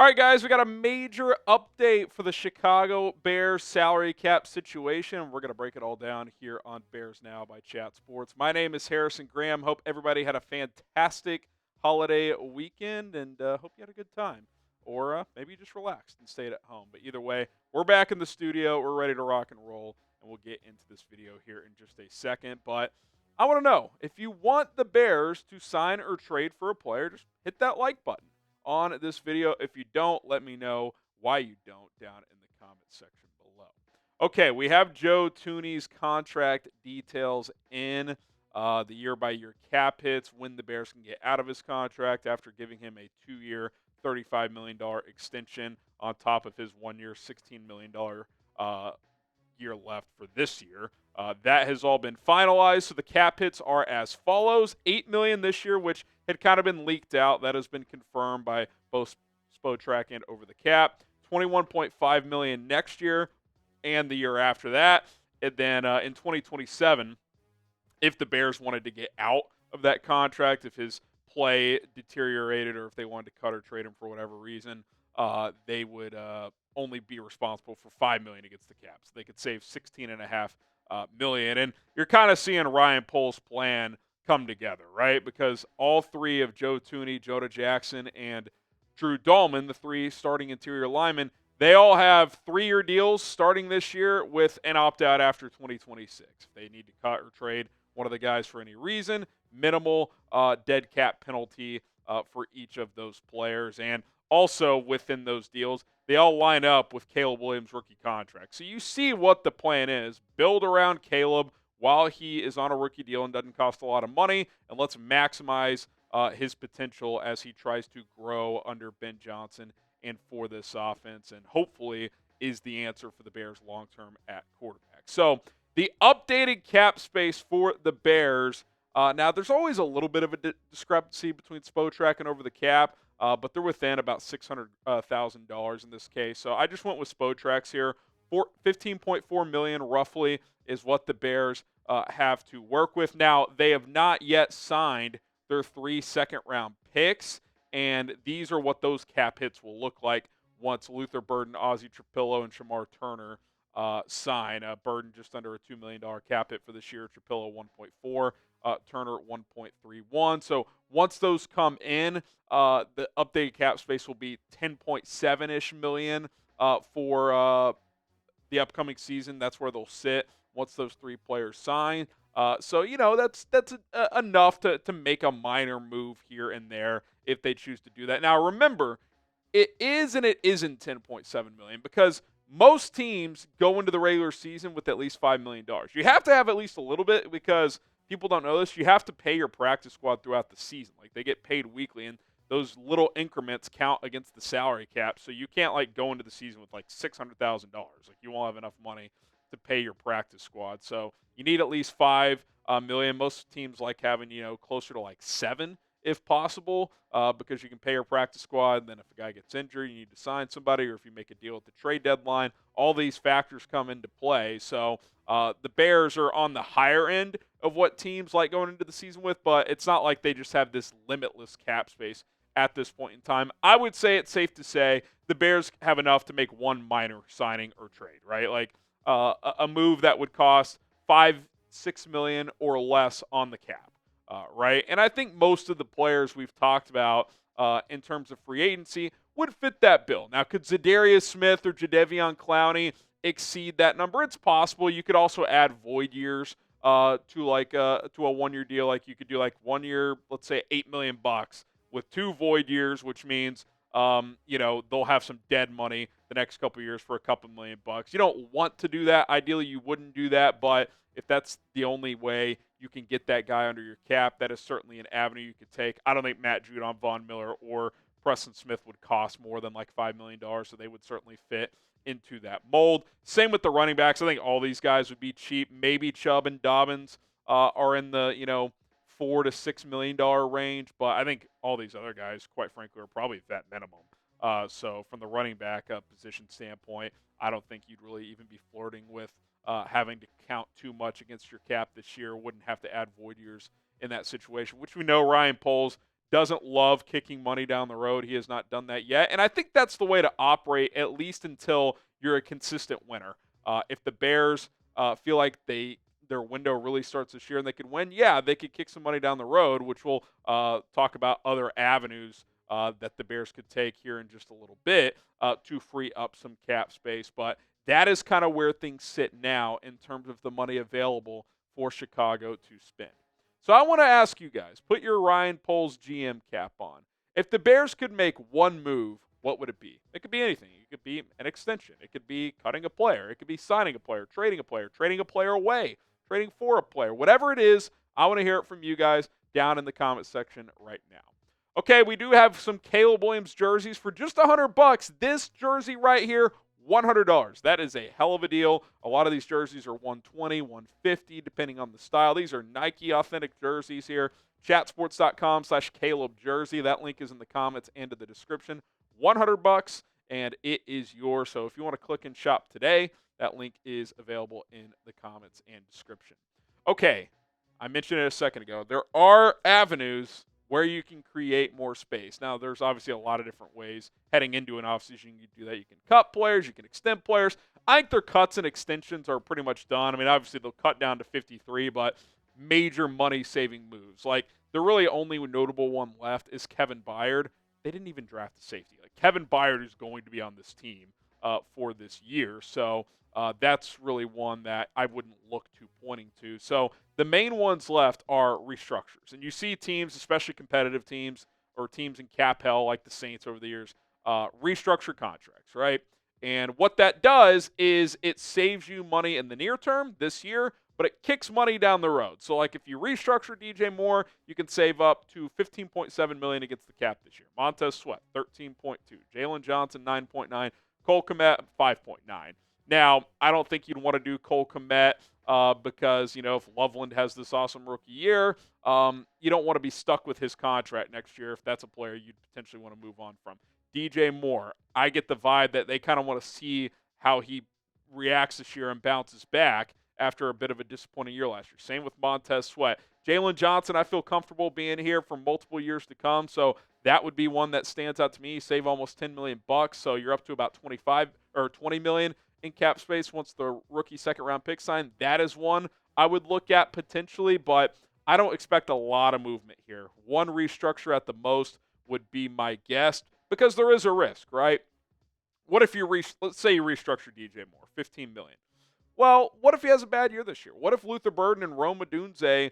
All right, guys, we got a major update for the Chicago Bears salary cap situation. We're going to break it all down here on Bears Now by Chat Sports. My name is Harrison Graham. Hope everybody had a fantastic holiday weekend and hope you had a good time. Or maybe you just relaxed and stayed at home. But either way, we're back in the studio. We're ready to rock and roll, and we'll get into this video here in just a second. But I want to know, if you want the Bears to sign or trade for a player, just hit that like button on this video. If you don't, let me know why you don't down in the comment section below. Okay, we have Joe Thuney's contract details in the year-by-year cap hits, when the Bears can get out of his contract after giving him a 2-year, $35 million extension on top of his 1-year, $16 million year left for this year. That has all been finalized, so the cap hits are as follows: $8 million this year, which had kind of been leaked out. That has been confirmed by both Spotrac and Over the Cap. $21.5 million next year and the year after that. And then in 2027, if the Bears wanted to get out of that contract, if his play deteriorated, or if they wanted to cut or trade him for whatever reason, they would only be responsible for $5 million against the cap. So they could save $16.5 million. And you're kind of seeing Ryan Poles' plan come together, right? Because all three of Joe Thuney, Jonah Jackson, and Drew Dahlman, the three starting interior linemen, they all have 3-year deals starting this year with an opt-out after 2026. If they need to cut or trade one of the guys for any reason, minimal dead cap penalty for each of those players. And also within those deals, they all line up with Caleb Williams' rookie contract. So you see what the plan is. Build around Caleb while he is on a rookie deal and doesn't cost a lot of money, and let's maximize his potential as he tries to grow under Ben Johnson and for this offense, and hopefully is the answer for the Bears long-term at quarterback. So the updated cap space for the Bears, now there's always a little bit of a discrepancy between Spotrac and Over the Cap, but they're within about $600,000 in this case. So I just went with Spotrac's here. $15.4 million roughly is what the Bears have to work with. Now, they have not yet signed their 3 second-round picks, and these are what those cap hits will look like once Luther Burden, Ozzie Trapillo, and Shamar Turner sign. Burden just under a $2 million cap hit for this year. Trapillo 1.4, Turner 1.31. So once those come in, the updated cap space will be 10.7-ish million for the upcoming season. That's where they'll sit once those 3 players sign. So that's enough to make a minor move here and there if they choose to do that. Now remember, it is and it isn't 10.7 million, because most teams go into the regular season with at least $5 million. You have to have at least a little bit, because people don't know this. You have to pay your practice squad throughout the season. Like, they get paid weekly, and those little increments count against the salary cap. So you can't go into the season with $600,000. Like, you won't have enough money to pay your practice squad. So you need at least $5 million. Most teams like having closer to 7 if possible, because you can pay your practice squad. And then if a guy gets injured, you need to sign somebody, or if you make a deal at the trade deadline, all these factors come into play. So the Bears are on the higher end of what teams like going into the season with, but it's not like they just have this limitless cap space at this point in time. I would say it's safe to say the Bears have enough to make one minor signing or trade, right? A move that would cost $5-6 million or less on the cap. Right? And I think most of the players we've talked about in terms of free agency would fit that bill. Now, could Zadarius Smith or Jadeveon Clowney exceed that number? It's possible. You could also add void years to a 1-year deal. Like, you could do 1 year, let's say $8 million with 2 void years, which means they'll have some dead money the next couple of years for a couple $1 million. You don't want to do that. Ideally, you wouldn't do that, but if that's the only way you can get that guy under your cap, that is certainly an avenue you could take. I don't think Matt Judon, Von Miller, or Preston Smith would cost more than $5 million, so they would certainly fit into that mold. Same with the running backs. I think all these guys would be cheap. Maybe Chubb and Dobbins are in the $4 to $6 million range, but I think all these other guys, quite frankly, are probably at that minimum. So from the running back position standpoint, I don't think you'd really even be flirting with having to count too much against your cap this year. Wouldn't have to add void years in that situation, which we know Ryan Poles doesn't love kicking money down the road. He has not done that yet. And I think that's the way to operate, at least until you're a consistent winner. If the Bears feel like their window really starts this year and they could win, yeah, they could kick some money down the road, which we'll talk about other avenues that the Bears could take here in just a little bit to free up some cap space. But that is kind of where things sit now in terms of the money available for Chicago to spend. So I want to ask you guys, put your Ryan Poles GM cap on. If the Bears could make one move, what would it be? It could be anything. It could be an extension. It could be cutting a player. It could be signing a player, trading a player away, trading for a player. Whatever it is, I want to hear it from you guys down in the comment section right now. Okay, we do have some Caleb Williams jerseys for just $100. This jersey right here, $100. That is a hell of a deal. A lot of these jerseys are $120, $150, depending on the style. These are Nike authentic jerseys here. Chatsports.com/Caleb Jersey. That link is in the comments and in the description. $100, and it is yours. So if you want to click and shop today, that link is available in the comments and description. Okay, I mentioned it a second ago. There are avenues where you can create more space. Now, there's obviously a lot of different ways heading into an offseason you can do that. You can cut players. You can extend players. I think their cuts and extensions are pretty much done. I mean, obviously, they'll cut down to 53, but major money-saving moves. Like, the really only notable one left is Kevin Byard. They didn't even draft a safety. Like, Kevin Byard is going to be on this team for this year. So that's really one that I wouldn't look to pointing to. So the main ones left are restructures. And you see teams, especially competitive teams or teams in cap hell like the Saints over the years, restructure contracts, right? And what that does is it saves you money in the near term this year, but it kicks money down the road. So, like, if you restructure DJ Moore, you can save up to $15.7 million against the cap this year. Montez Sweat, $13.2. Jaylon Johnson, $9.9. Cole Kmet, $5.9. Now, I don't think you'd want to do Cole Kmet because, you know, if Loveland has this awesome rookie year, you don't want to be stuck with his contract next year if that's a player you'd potentially want to move on from. DJ Moore, I get the vibe that they kind of want to see how he reacts this year and bounces back after a bit of a disappointing year last year. Same with Montez Sweat. Jaylon Johnson, I feel comfortable being here for multiple years to come, so that would be one that stands out to me. Save almost $10 million, so you're up to about 25 or $20 million in cap space once the rookie second-round pick signed. That is one I would look at potentially, but I don't expect a lot of movement here. One restructure at the most would be my guess because there is a risk, right? What if you let's say you restructure DJ Moore, $15 million. Well, what if he has a bad year this year? What if Luther Burden and Rome Odunze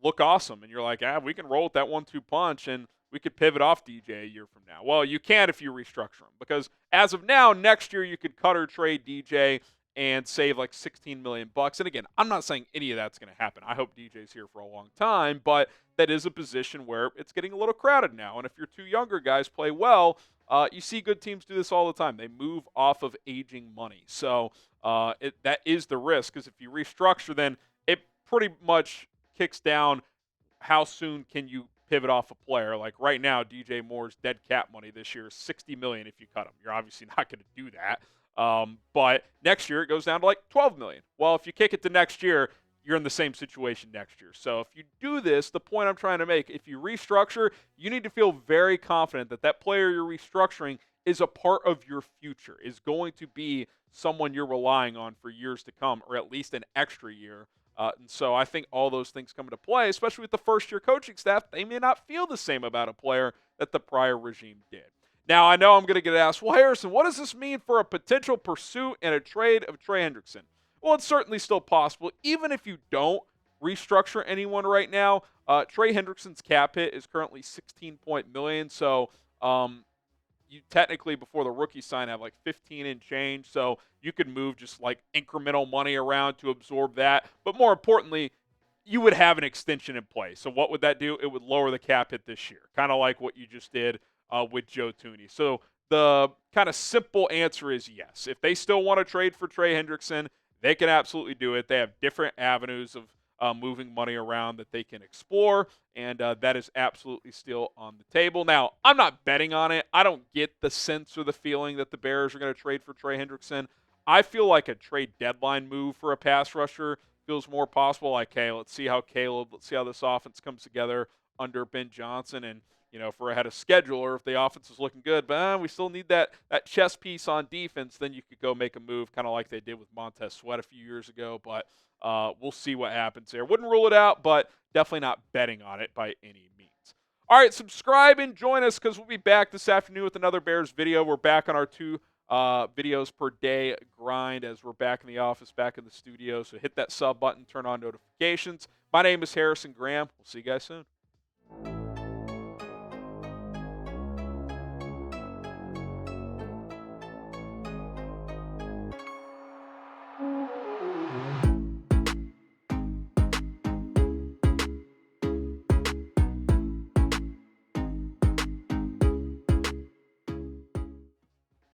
look awesome and you're like, we can roll with that 1-2 punch and we could pivot off DJ a year from now? Well, you can't if you restructure him because as of now, next year you could cut or trade DJ and save like $16 million. And again, I'm not saying any of that's going to happen. I hope DJ's here for a long time, but that is a position where it's getting a little crowded now. And if your two younger guys play well, you see good teams do this all the time. They move off of aging money. So that is the risk because if you restructure, then it pretty much kicks down how soon can you pivot off a player. Like right now, DJ Moore's dead cap money this year is $60 million if you cut him. You're obviously not going to do that. But next year it goes down to like $12 million. Well, if you kick it to next year, you're in the same situation next year. So if you do this, the point I'm trying to make, if you restructure, you need to feel very confident that that player you're restructuring is a part of your future, is going to be someone you're relying on for years to come, or at least an extra year. And so I think all those things come into play, especially with the first-year coaching staff. They may not feel the same about a player that the prior regime did. Now, I know I'm going to get asked, well, Harrison, what does this mean for a potential pursuit and a trade of Trey Hendrickson? Well, it's certainly still possible. Even if you don't restructure anyone right now, Trey Hendrickson's cap hit is currently $16 million. So you technically, before the rookie sign, have like 15 and change. So you could move just like incremental money around to absorb that. But more importantly, you would have an extension in place. So what would that do? It would lower the cap hit this year, kind of like what you just did with Joe Thuney. So the kind of simple answer is yes. If they still want to trade for Trey Hendrickson, they can absolutely do it. They have different avenues of moving money around that they can explore, and that is absolutely still on the table. Now, I'm not betting on it. I don't get the sense or the feeling that the Bears are going to trade for Trey Hendrickson. I feel like a trade deadline move for a pass rusher feels more possible. Like, hey, let's see how this offense comes together under Ben Johnson. And, if we're ahead of schedule or if the offense is looking good, but we still need that chess piece on defense, then you could go make a move kind of like they did with Montez Sweat a few years ago. But we'll see what happens there. Wouldn't rule it out, but definitely not betting on it by any means. All right, subscribe and join us because we'll be back this afternoon with another Bears video. We're back on our 2 videos per day grind as we're back in the office, back in the studio. So hit that sub button, turn on notifications. My name is Harrison Graham. We'll see you guys soon.